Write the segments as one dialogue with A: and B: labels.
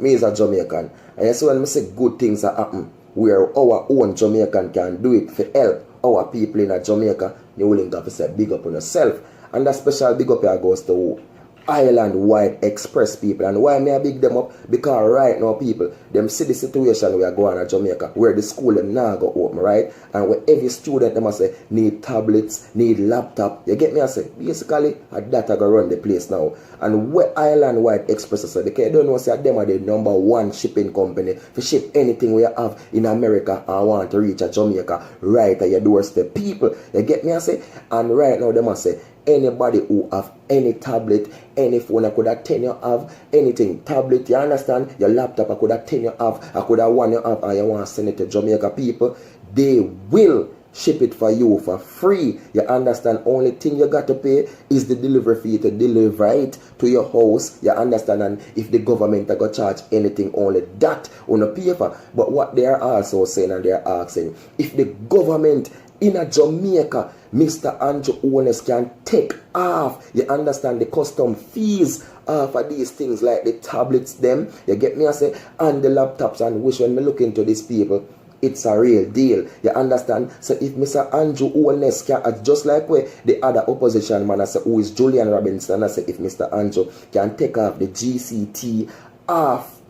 A: Me is a Jamaican. And you see when I say good things are happen, where our own Jamaican can do it for help our people in a Jamaica, you will have to say big up on yourself. And that special big up here goes to Island Wide Express people. And why may I big them up? Because right now people, them see the situation we are going to Jamaica, where the school them now go open, right? And where every student them must say need tablets, need laptop. You get me? I say basically a data go run the place now. And where Island Wide Express say, because you don't know say them are the #1 shipping company to ship anything we have in America and want to reach a Jamaica right at your doorstep. People, you get me? I say, and right now they must say anybody who have any tablet, any phone, I could have 10 you have anything. Tablet, you understand? Your laptop, I could have 10 you have, I could have 1 you have, and you want to send it to Jamaica people, they will ship it for you for free. You understand? Only thing you got to pay is the delivery fee to deliver it to your house. You understand? And if the government are going to charge anything, only that on a paper. But what they are also saying, and they are asking, if the government in a Jamaica, Mr. Andrew Holness can take off, you understand, the custom fees for these things like the tablets them, you get me I say, and the laptops, and which when we look into these people, it's a real deal. You understand? So if Mr. Andrew Holness can, just like where the other opposition man I say, who is Julian Robinson, I say if Mr. Andrew can take off the GCT off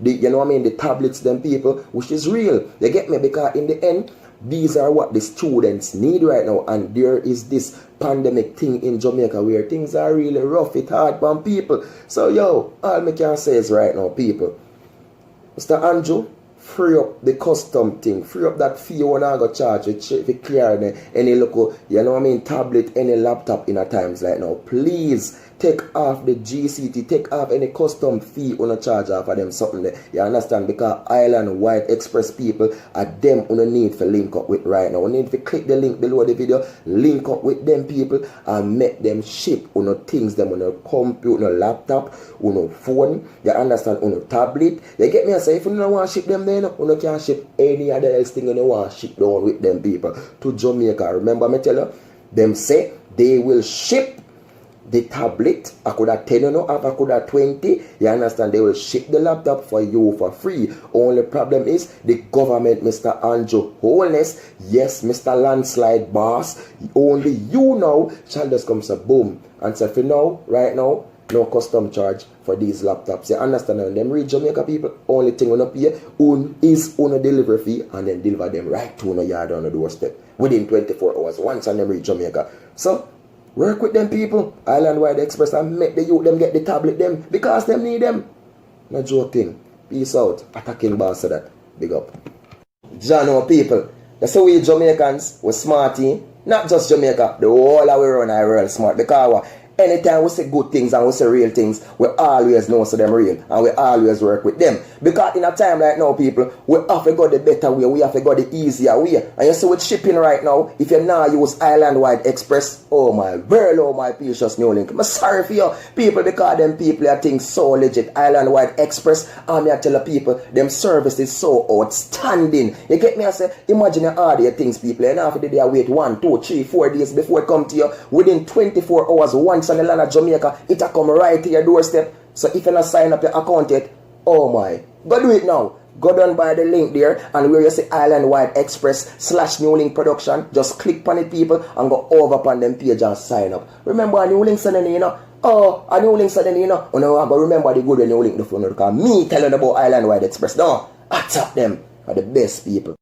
A: the, you know what I mean, the tablets them people, which is real. You get me? Because in the end, these are what the students need right now, and there is this pandemic thing in Jamaica where things are really rough, it's hard on people. So yo, all I can say is right now, people, Mr. Andrew, free up the custom thing, free up that fee you wanna go charge if you clear any local, you know what I mean, tablet, any laptop in a times like now. Please take off the GCT, take off any custom fee on a charge off of them something there. You understand? Because Island Wide Express people are them on a need to link up with right now. We need to click the link below the video, link up with them people and make them ship on things them on a computer, on a laptop, on a phone, you understand, on a tablet. You get me? I say if you don't want to ship them then, you can ship any other else thing you don't want to ship down with them people to Jamaica. Remember me tell you, them say they will ship the tablet. I could have 10 you know, I could have 20. You understand? They will ship the laptop for you for free. Only problem is the government, Mr. Andrew Holness, yes, Mr. Landslide Boss, only you know shall just come say boom and say for now, right now, no custom charge for these laptops. You understand? And them reach Jamaica people, only thing on up here is on a delivery fee and then deliver them right to a yard on the doorstep within 24 hours once and them reach Jamaica. So work with them people, Island Wide Express, and make the youth them get the tablet them because them need them. No joking. Peace out. Attacking boss of that. Big up. Jano people. That's how we Jamaicans, we're smarty. Not just Jamaica, the whole of we run our world smart. Because anytime we say good things and we say real things, we always know so them real and we always work with them. Because in a time like now, people, we have to go the better way, we have to go the easier way. And you see with shipping right now, if you now use Island Wide Express, oh my world, oh my precious new link. I'm sorry for you people because them people I think so legit. Island Wide Express, and I tell the people, them service is so outstanding. You get me? I say, imagine you order things, people, and after the day I wait 1, 2, 3, 4 days before it come to you. Within 24 hours, once on the land of Jamaica, it'll come right to your doorstep. So if you not sign up your account yet, oh my, go do it now. Go down by the link there and where you see Island Wide Express /New Link Production. Just click on it, people, and go over upon them page and sign up. Remember a New Link sending you know. Oh, a New Link sending you know. You know, I go remember the good when New Link the phone because me telling about Island Wide Express. No, attack them are the best people.